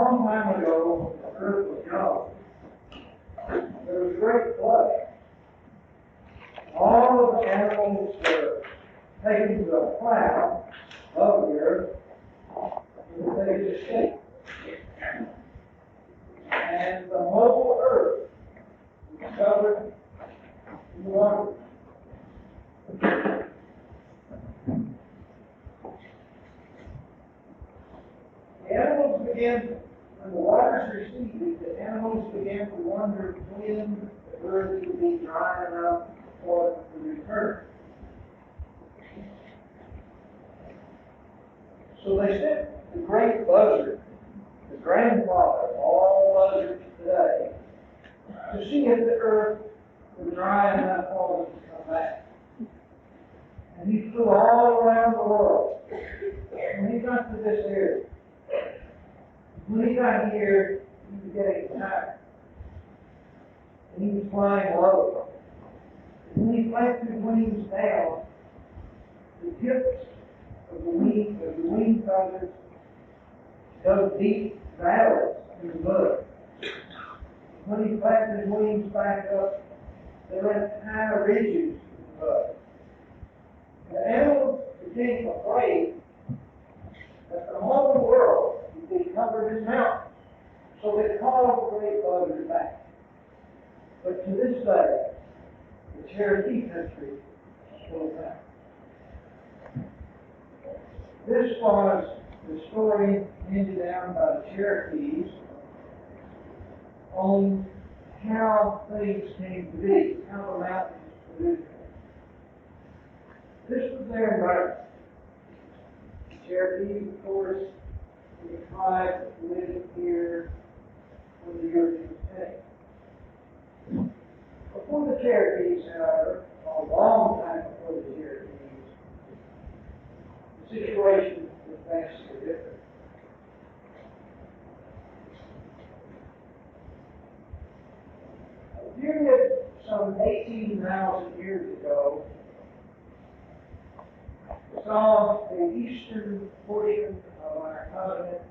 long time ago, when the earth was young, there was a great flood. All of the animals were taken to a cloud above the earth, so that they could escape. And the whole earth was covered in water. The animals began, when the waters receded, the animals began to wonder when the earth would be dry enough for it to return. So they sent the great buzzard, the grandfather of all buzzards today, to see if the earth was dry enough for them to come back. And he flew all around the world. When he got to this area, when he got here, he was getting tired. And he was flying low. And when he flapped his wings down, the tips of the wing feathers dug deep valleys in the mud. When he flapped his wings back up, they left high ridges in the mud. The animals became afraid that the whole world would be covered in mountains. So they called the great buzzard back. But to this day, the Cherokee country is still found. This was the story handed down by the Cherokees on how things came to be, how the mountains produced them. This was their environment. The Cherokees, of course, were the tribe living here when the Europeans came. Before the Cherokees, however, a long time before the Cherokees, the situation was vastly different. A period some 18,000 years ago saw the eastern portion of our continent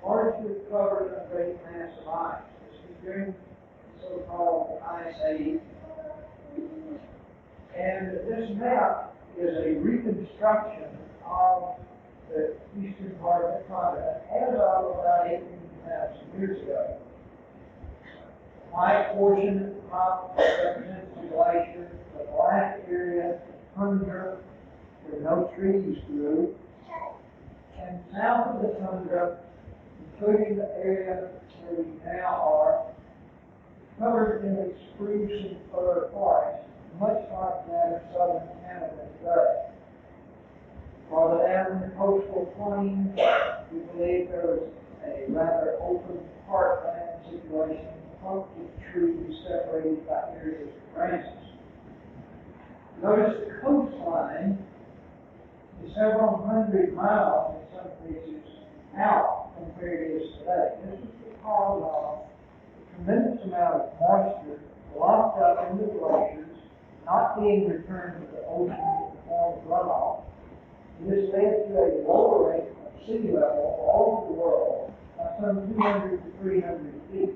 largely covered in a great mass of ice. This was during the so-called Ice Age. And this map is a reconstruction of the eastern part of the continent as of about 18,000 years ago. The white portion at the top represents the glacier, the black area, the tundra, where no trees grew, and south of the tundra, including the area where we now are, covered in a spruce and fir forest, much like that of southern Canada today. Farther down in the coastal plain, we believe there was a rather open parkland situation, clumps of trees separated by areas of branches. Notice the coastline is several hundred miles, in some cases, out from where it is today. This is because of a tremendous amount of moisture locked up in the glaciers, not being returned to the ocean in the form of runoff. And this led to a lowering of sea level all over the world by some 200 to 300 feet,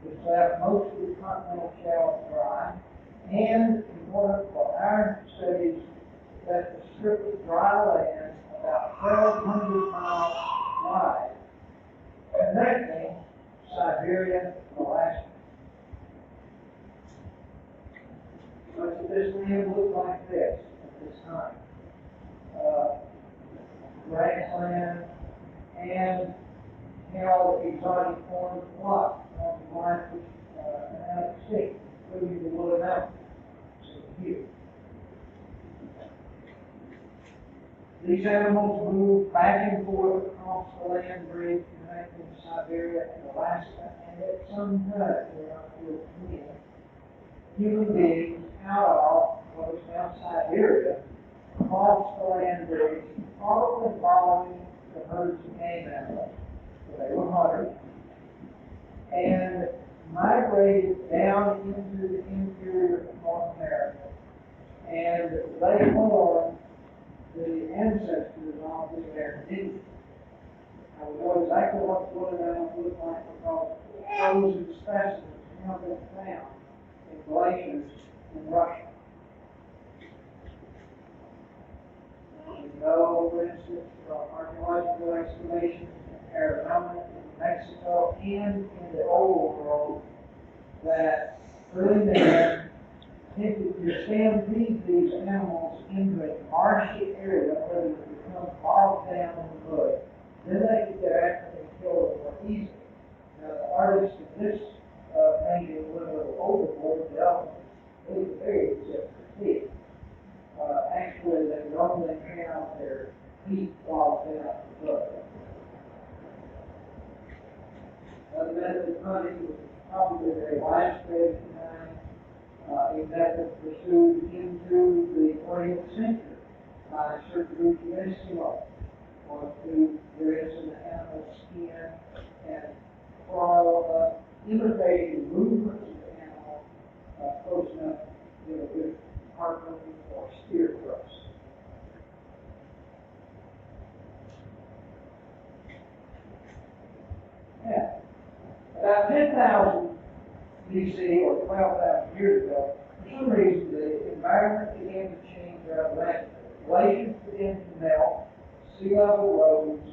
which left most of the continental shelf dry, and important for our studies, that the strip of dry land about 1,200 miles wide, connecting Siberia and Alaska. Much of this land looked like this at this time. Grassland and held exotic forms of life, forms of life which are now extinct, including the woolly mountains. So here. These animals move back and forth across the land bridge connecting Siberia and Alaska, and at some time, we're not sure when, human beings out of what is now Siberia crossed the land bridge, probably following the herds of game animals, so they were hunters, and migrated down into the interior of North America, and they formed the ancestors of the American Indians. Now, we know exactly what the woolly look like because frozen specimens have been found in glaciers in Russia. We know, for instance, from archaeological excavations in Arizona, in Mexico, and in the old world, that early man attempted to stampede these animals into a marshy area where they would become bogged down in the mud. Then they could get after them and kill them more easily. Now, the artist of this painting went a little overboard with the elephants. They were very except for feet. Actually, they would only have their feet bogged down in the mud. The method of hunting was probably very widespread at the time. A method pursued into the 20th century by certain groups of Eskimos, or to dress the animal's skin and crawl imitating movements of the animal close enough to get a good harpoon or spear thrust. Now, about 10,000 BC or 12,000 years ago, for some reason the environment began to change rather rapidly. Glaciers began to melt, sea level rose,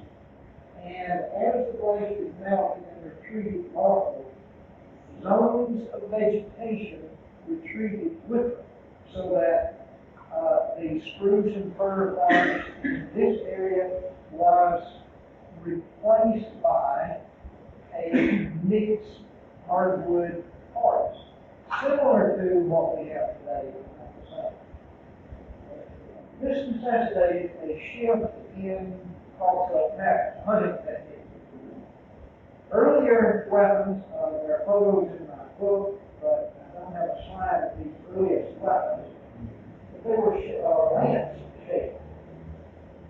and as the glaciers melted and retreated northward, zones of vegetation retreated with them, so that the spruce and fir forest in this area was replaced by a mixed hardwood forest, similar to what we have today on the site. This necessitated a shift in cultural patterns, hunting techniques. Earlier weapons, there are photos in my book, but I don't have a slide of these earliest weapons. But they were lance shaped.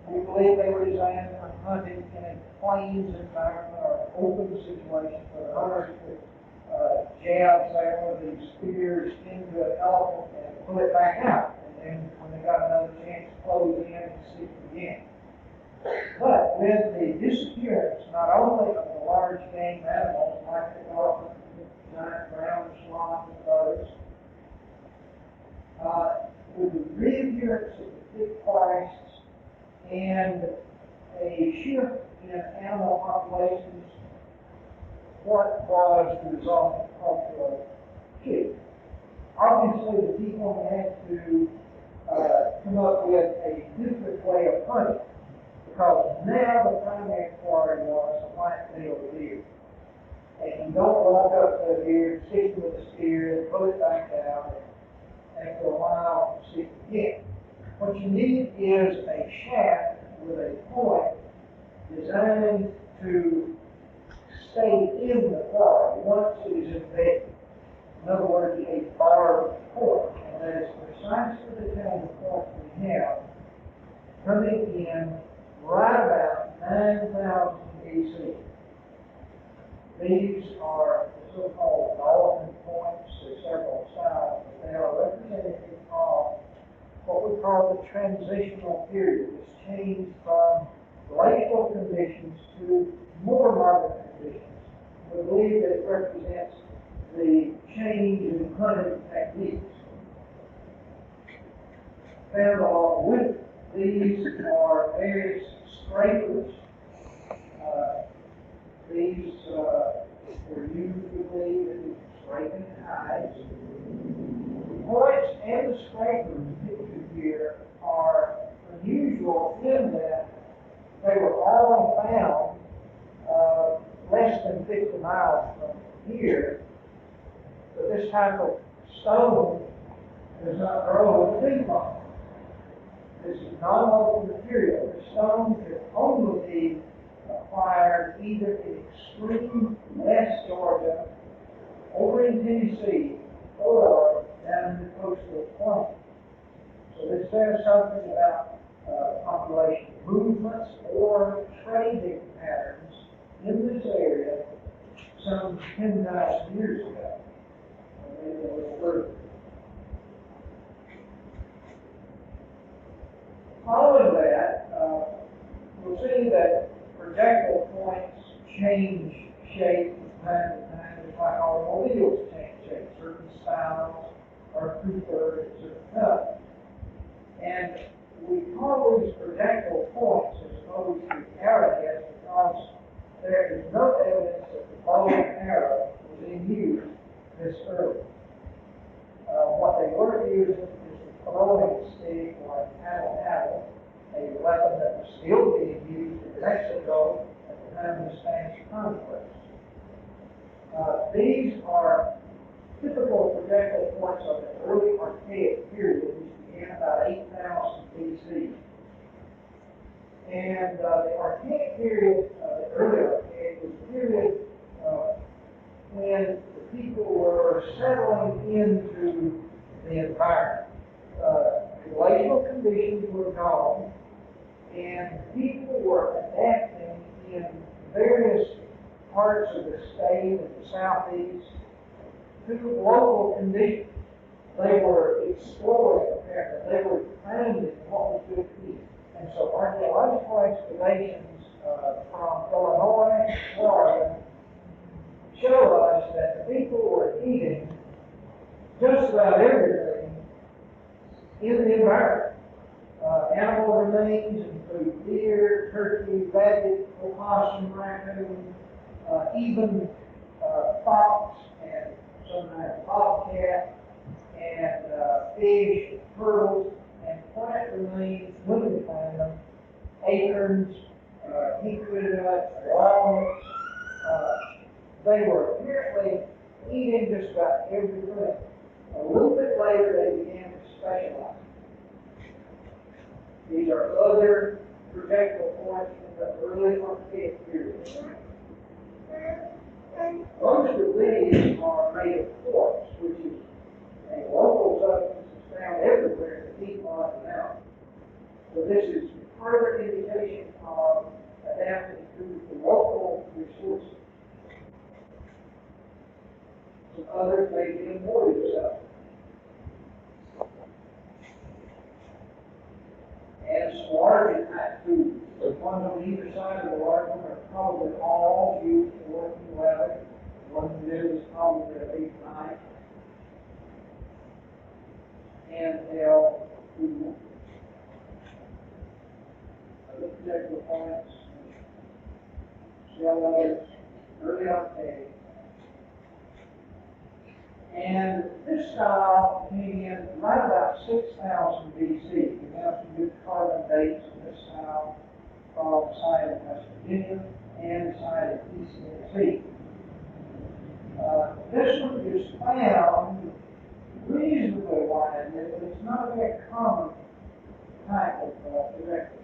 We believe they were designed for hunting in a plains environment or open situation where the hunters could jab some of these spears into an elephant and pull it back out. And then when they got another chance, close in and stick it again. But with the disappearance not only of the large game animals like the elephant, giant ground sloth, and others, with the reappearance of the thick forests and a shift in animal populations, what was the result of cultural shift? Obviously, the people had to come up with a different way of hunting, because now the primary quarry was a white-tailed deer. And you don't walk up to a deer, stick with a spear, and pull it back out, and after a while, stick it again. What you need is a shaft with a point designed to stay in the quarry once it is embedded. In other words, a barbed point. And that is precisely the kind of point we have coming in right about 9,000 BC. These are the so-called dolphin points. There are several styles, but they are representative of what we call the transitional period, which changed from glacial conditions to more modern conditions. We believe that it represents the change in hunting techniques. Found along with these are various scrapers. These were usually scraping hides. The points and the scrapers pictured here are unusual in that they were all found less than 50 miles from here. But this type of stone does not grow in Piedmont. This is non-local material. The stone can only be acquired either in extreme West Georgia, over in Tennessee, or down in the coastal plain. So this says something about population movements or trading patterns in this area some 10,000 years ago, or maybe a little further. Following that, we'll see that projectile points change shape from time to time, just like automobiles change shape. Certain styles are preferred at certain times. And we call these projectile points as opposed to arrowheads because there is no evidence that the bow and arrow was in use this early. What they were using is the throwing stick or a paddle, a weapon that was still being used in Mexico at the time of the Spanish conquest. These are typical projectile points of the early archaic period, which began about 8000 BC. And the archaic period, the early archaic, was a period when the people were settling into the environment. Glacial conditions were gone, and people were adapting in various parts of the state and the southeast to local conditions. They were exploring, apparently. They were finding what was good to eat. And so archaeological excavations from Illinois and Florida show us that the people were eating just about everything in the environment. Animal remains include deer, turkey, rabbit, opossum, raccoon, even fox and sometimes bobcat, and fish, turtles, and plant remains when we find them, acorns, hickory nuts, walnuts. They were apparently eating just about everything. A little bit later, they began to specialize. These are other projectile points from the early archaic period. Most of these are made of quartz, which is a local substance that's found everywhere in the Piedmont Mountains. So this is further indication of adapting to the local resources. Some others may be imported substances. And some larger type tools. The ones on either side of the large one are probably all used for working leather. One in the middle is probably a big knife. Handheld tool. Other projectile points. Shell leathers. Early archaic. And this style came in right about 6000 BC. We have some good carbon dates on this style from the site of West Virginia and the site of East Tennessee. This one is found reasonably widely, but it's not a very common type of projectile.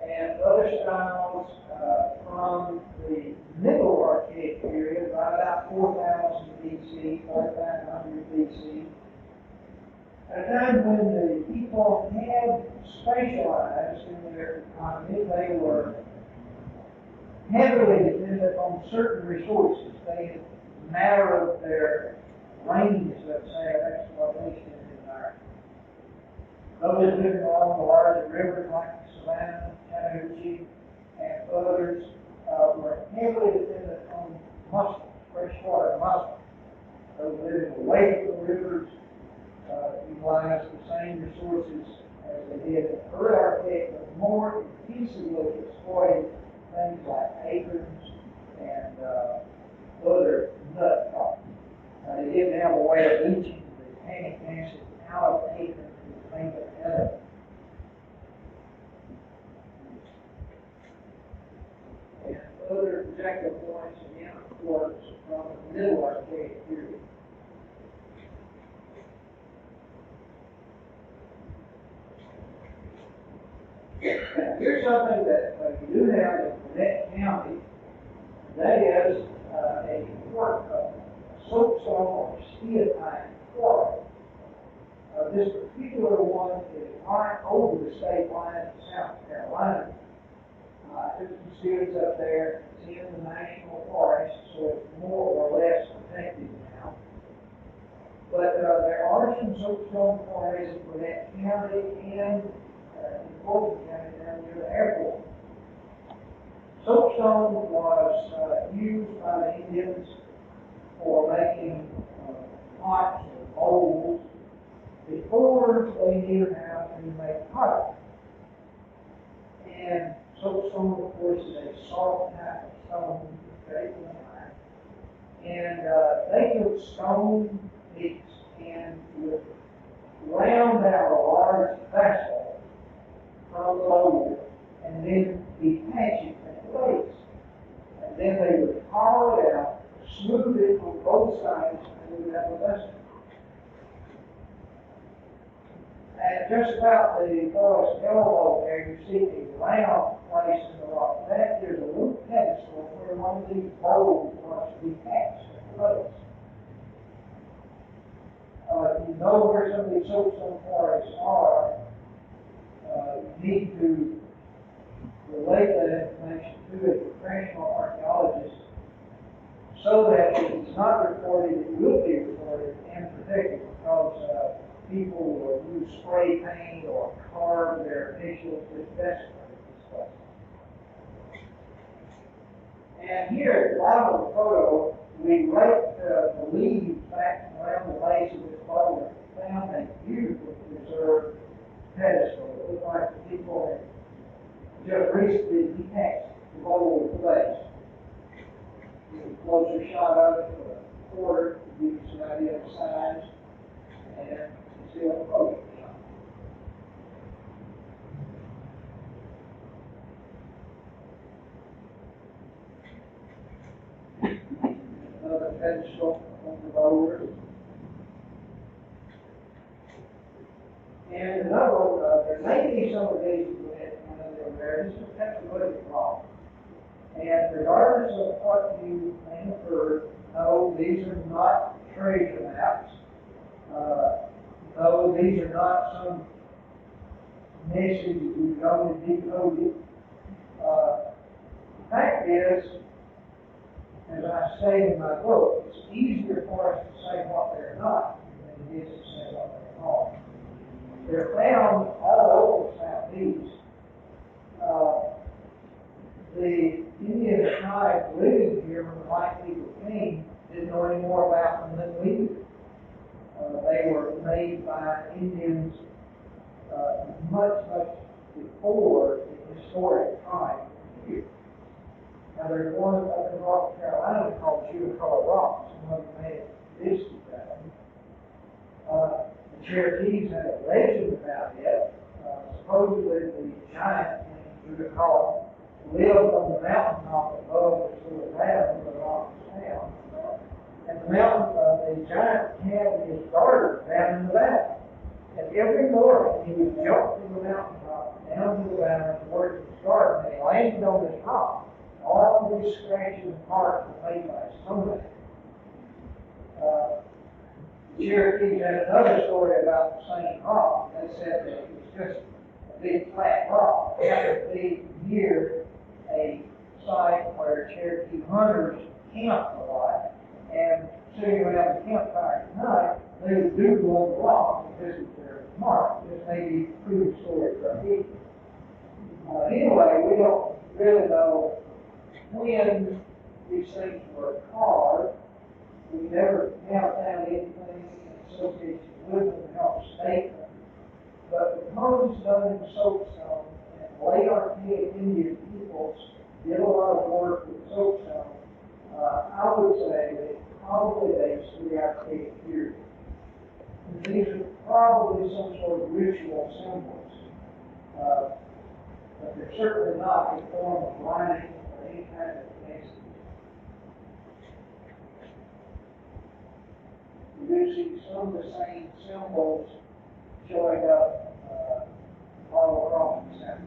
And other styles from the middle archaic period, right about 4000 BC, 4500 BC, at a time when the people had specialized in their economy. They were heavily dependent on certain resources. They had narrowed their range, let's say, of exploitation in the environment. Those living along the larger rivers like the Savannah, Chattahoochee, and others were heavily dependent on mussels, freshwater mussels. Those living away from the rivers utilized the same resources as they did in the early archaic, but more intensively exploited things like acorns and other nut crops. They didn't have a way of leaching the tannic acid out of acorns to make it edible. And other projectile points, again, of course, from the middle archaic period. Now, here's something that you do have in Gwinnett County. That is a soapstone or steatine quarry. This particular one is right over the state line in South Carolina. I took some students up there. It's in the National Forest, so it's more or less protected now. But there are some soapstone quarries in Gwinnett County and in Fulton County Soapstone was used by the Indians for making pots and bowls before they knew how to make pottery. And soapstone, of course, is a soft type of stone, very fine. And they took stone pieces and would round out a large vessel from the mold and then detach it at the base. And then they would hollow it out, smooth it on both sides, and we would have a vessel. And just about the forest elbow there, you see the round place in the rock. That is a little pedestal where one of these bowls was detached at the base. If you know where some of these soapstone quarries are, you need to relate that information to a professional archaeologist so that it's not recorded, it will be recorded and protected, because people will use spray paint or carve their initials with desecrate this place. And here at the bottom of the photo, we raked the leaves back around the base of this boulder and found a beautifully preserved pedestal. It looked like the people had just recently detached the boulder with the base. Here's a closer shot of it for a quarter to give you some idea of the size. And still a closer shot. Another pedestal on the boulder. And another one, there may be some of these when they're there. This is a petroglyphic rock. And regardless of what you may have heard, no, these are not treasure maps. No, these are not some message we've gone and decoded. The fact is, as I say in my book, it's easier for us to say what they're not than it is to say what they are. They're found all over the Southeast. The Indian tribe living here when the white people came didn't know any more about them than we did. They were made by Indians much before the historic time here. Now there's one up in North Carolina called Chewacalla Rock. Some of you may have visited that one. The Cherokees had a legend about it. Supposedly the giant in Chewacalla lived on the mountaintop above this little valley where the rock was found. And the mountain, the giant had his garden down in the valley. And every morning he would jump from the mountaintop down to the valley towards his garden, and he landed on this rock. All these scratches and marks were made by sunlight. The Cherokees had another story about the same rock. They said that it was just a big flat rock. It happened to be near a site where Cherokee hunters camped a lot. And sitting around the campfire at night, they would doodle on the rock and this is their mark. This may be a true story from here. Anyway, we don't really know when these things were carved. We never have found anything in association with them to help state them. But the cones done in soapstone and late archaic Indian peoples did a lot of work with soapstone. I would say that probably dates to the archaic period. And these are probably some sort of ritual symbols. But they're certainly not a form of writing or any kind of message. You do see some of the same symbols showing up all across the South.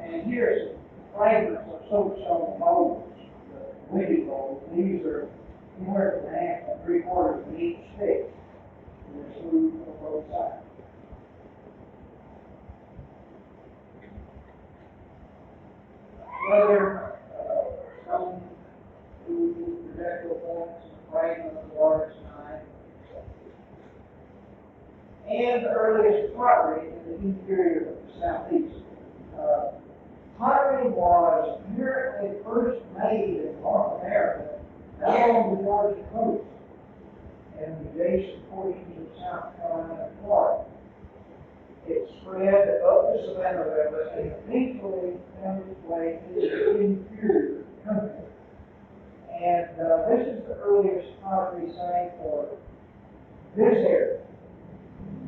And here's fragments of soapstone molds, the windy molds. These are anywhere from half to 3/4 of each thick. And they're smooth on both sides. Other stone projectile points and fragments of large knife. and the earliest pottery in the interior of the southeast. Pottery was apparently first made in North America along the Georgia coast and the adjacent portions of South Carolina and Florida. It spread up the Savannah River and eventually found its way into the interior of the country. And this is the earliest pottery site for this area.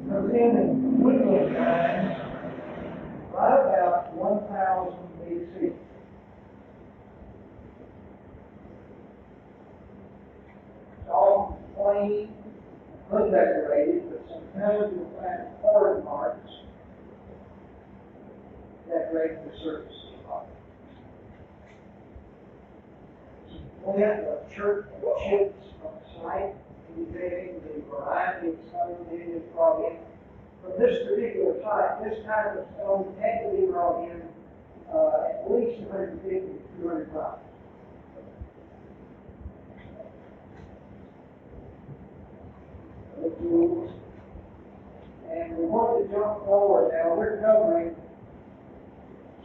Comes in Woodland times, right about 1000 BC. It's all plain, undecorated, but sometimes you'll find hard marks decorating the surface of the pottery. Some flint or chert chips from the site indicating the variety of stone that is brought in. From this particular site, this kind of stone had to be brought in at least 150 to 200 times. And we want to jump forward now. We're covering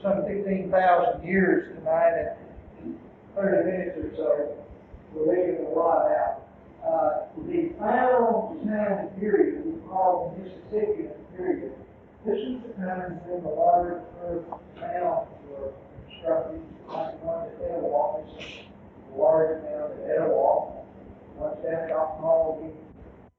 some 15,000 years tonight in 30 minutes or so. We're leaving a lot out. The final time period we call the Mississippian period. This is the time when the large earth found